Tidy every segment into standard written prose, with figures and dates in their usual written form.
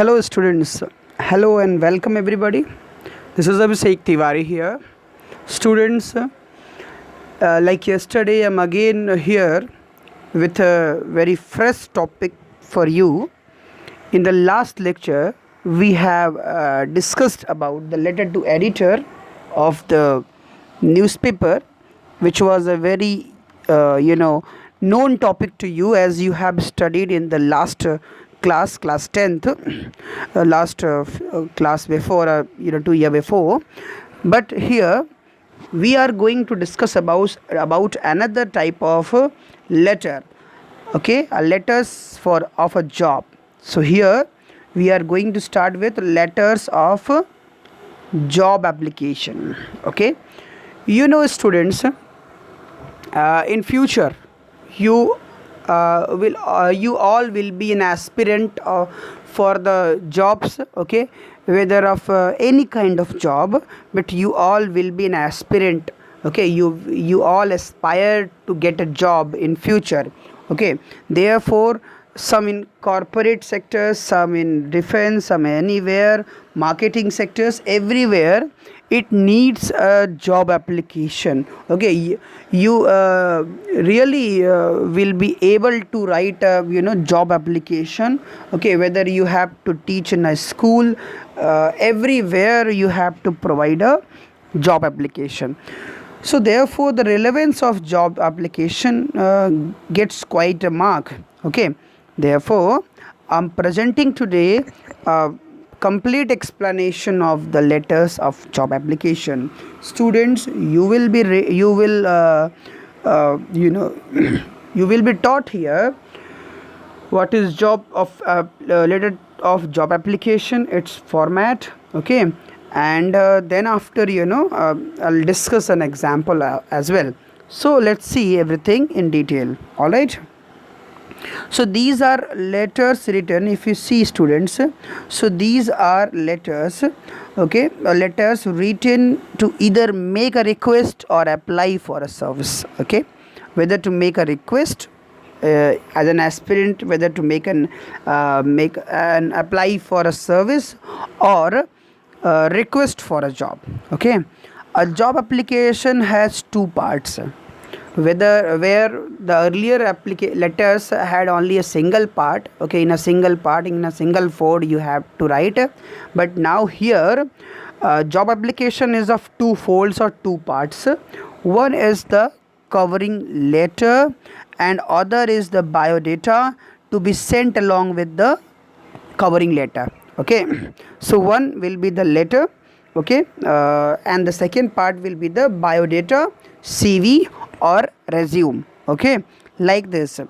Hello, students. Hello and welcome, everybody. This is Abhishek Tiwari here. Students, like yesterday, I'm again here with a very fresh topic for you. In the last lecture, we have discussed about the letter to editor of the newspaper, which was a very, known topic to you as you have studied in the last class 10th, last class before, 2 year before. But here we are going to discuss about another type of letter, okay, letters for of a job. So here we are going to start with letters of job application. Okay, students, in future you you all will be an aspirant for the jobs, okay, whether of any kind of job, but you all will be an aspirant, okay. You all aspire to get a job in future, okay. Therefore, some in corporate sectors, some in defense, some anywhere, marketing sectors, everywhere it needs a job application, okay. You really will be able to write a job application, okay, whether you have to teach in a school, everywhere you have to provide a job application. So therefore the relevance of job application gets quite a mark, okay. Therefore I'm presenting today a complete explanation of the letters of job application. Students, you will be you will be taught here what is job of letter of job application, its format, okay. And then after I'll discuss an example as well. So let's see everything in detail. All right, so these are letters written, if you see, students. So these are letters, okay, letters written to either make a request or apply for a service, okay. Whether to make a request as an aspirant, whether to make an apply for a service, or request for a job, okay. A job application has two parts, where the earlier letters had only a single part, okay. In a single fold you have to write, but now here job application is of two folds or two parts. One is the covering letter and other is the biodata to be sent along with the covering letter, okay. So one will be the letter, okay, and the second part will be the biodata, CV or resume, okay, like this.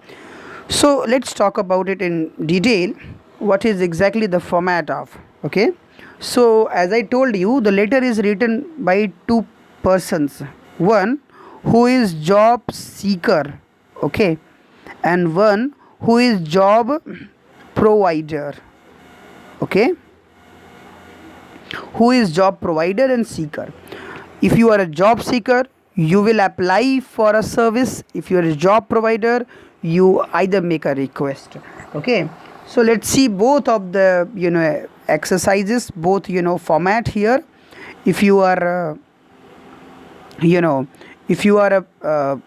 So let's talk about it in detail, what is exactly the format of, okay. So as I told you, the letter is written by two persons, one who is job seeker, okay, and one who is job provider, okay, who is job provider and seeker. If you are a job seeker, you will apply for a service. If you are a job provider, you either make a request, okay. So let's see both of the exercises, both format here. If you are if you are a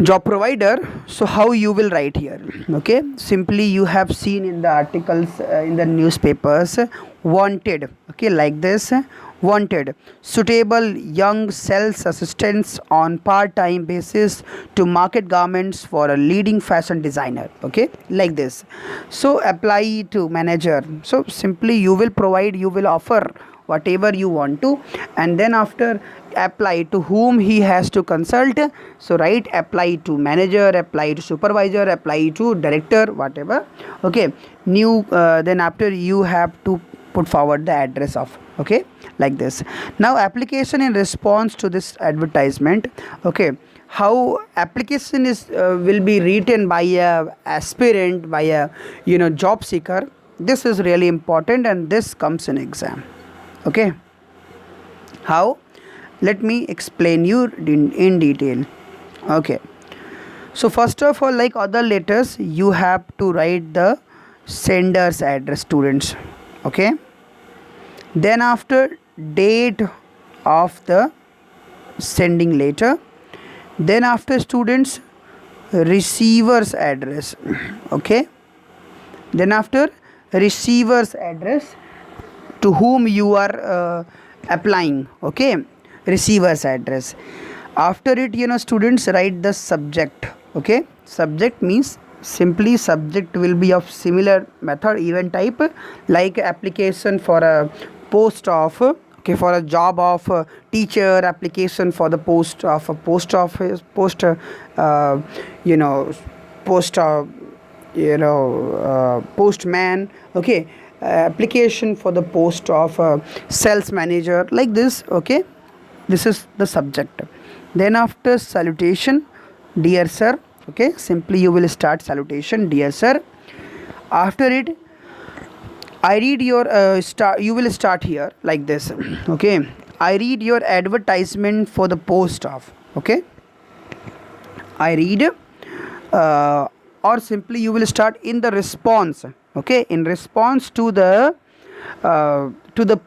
job provider, so how you will write here, okay. Simply you have seen in the articles in the newspapers, wanted, okay, like this, wanted suitable young sales assistants on part-time basis to market garments for a leading fashion designer, okay, like this. So apply to manager, so simply you will offer whatever you want to, and then after apply to whom he has to consult. So write apply to manager, apply to supervisor, apply to director, whatever, okay. New then after you have to put forward the address of, okay, like this. Now application in response to this advertisement, okay, how application is will be written by a aspirant, by a job seeker. This is really important and this comes in exam, okay. How? Let me explain you in detail, okay. So first of all, like other letters, you have to write the sender's address, students. Okay, then after date of the sending letter, then after students receiver's address. Okay, then after receiver's address, to whom you are applying. Okay, receiver's address. After it, students write the subject. Okay, subject means simply subject will be of similar method, even type, like application for a post of, okay, for a job of teacher, application for the post of a post office, post you know post postman. Okay, application for the post of sales manager, like this. Okay, this is the subject. Then after salutation, dear sir. Okay, simply you will start salutation, dear sir. After it, I read your you will start here like this. Okay, I read your advertisement for the post of. Okay, I read, or simply you will start in the response. Okay, in response to the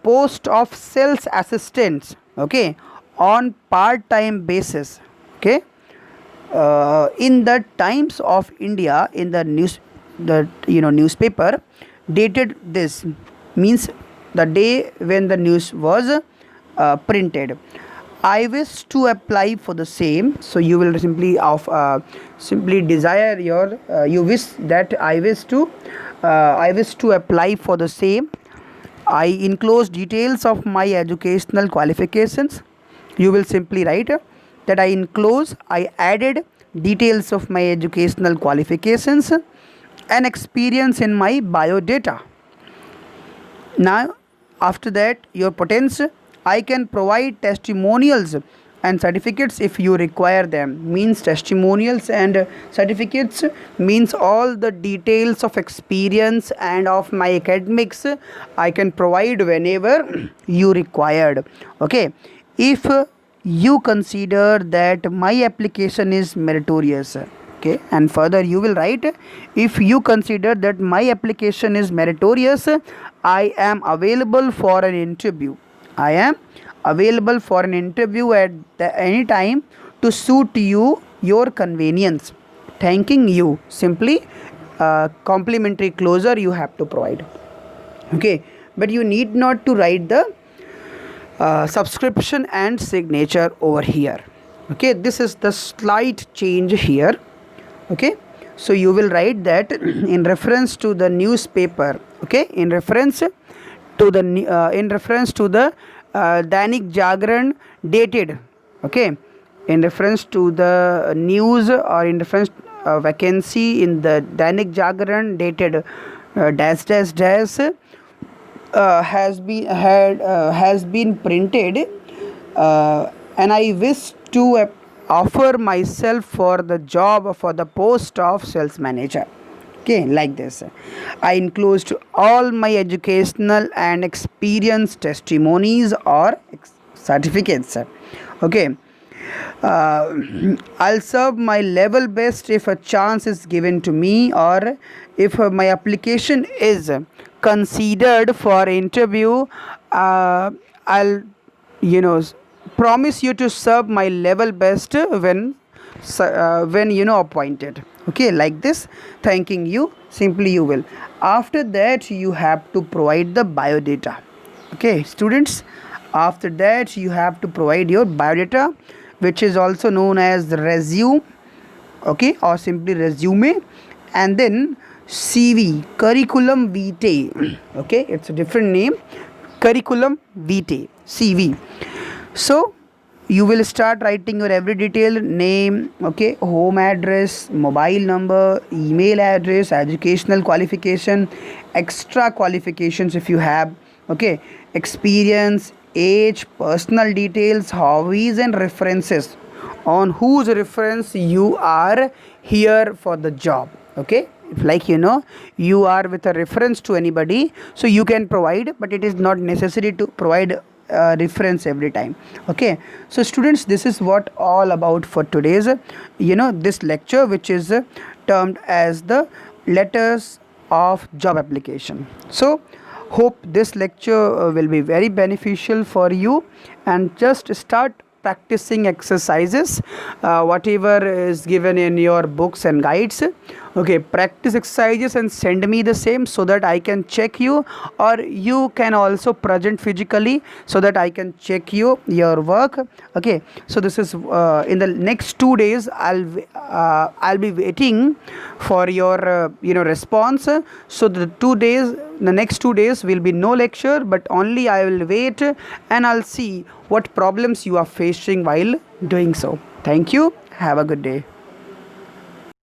post of sales assistants. Okay, on part-time basis. Okay, in the Times of India, in the newspaper, dated this, means the day when the news was printed. I wish to apply for the same. So you will simply desire your you wish that I wish to apply for the same. I enclose details of my educational qualifications. You will simply write that I added details of my educational qualifications and experience in my biodata. Now, after that, your potential, I can provide testimonials and certificates if you require them. Means testimonials and certificates means all the details of experience and of my academics I can provide whenever you required. Okay, if you consider that my application is meritorious. Okay, and further you will write, if you consider that my application is meritorious, I am available for an interview. I am available for an interview at any time to suit you your convenience. Thanking you. Simply complimentary closure you have to provide. Okay, but you need not to write the subscription and signature over here. Okay, this is the slight change here. Okay, so you will write that in reference to the newspaper. Okay, in reference to the Dainik Jagran dated. Okay, in reference to the news or in reference vacancy in the Dainik Jagran dated dash dash dash has been printed, and I wish to offer myself for the job for the post of sales manager. Okay, like this. I enclosed all my educational and experience testimonies or certificates. Okay, I'll serve my level best if a chance is given to me, or if my application is considered for interview. I'll promise you to serve my level best when appointed. Okay, like this. Thanking you, simply you will. After that, you have to provide the biodata. Okay, students, after that you have to provide your biodata, which is also known as the resume. Okay, or simply resume. And then CV, curriculum vitae. Okay, it's a different name, curriculum vitae, CV. So you will start writing your every detail, name, okay, home address, mobile number, email address, educational qualification, extra qualifications if you have, okay, experience, age, personal details, hobbies and references, on whose reference you are here for the job. Okay, if like you are with a reference to anybody, so you can provide, but it is not necessary to provide reference every time. Okay, so students, this is what all about for today's this lecture, which is termed as the letters of job application. So hope this lecture will be very beneficial for you, and just start practicing exercises whatever is given in your books and guides. Okay, practice exercises and send me the same so that I can check you, or you can also present physically so that I can check your work. Okay, so this is in the next 2 days I'll be waiting for your response. So the next 2 days will be no lecture, but only I will wait, and I'll see what problems you are facing while doing so. Thank you. Have a good day.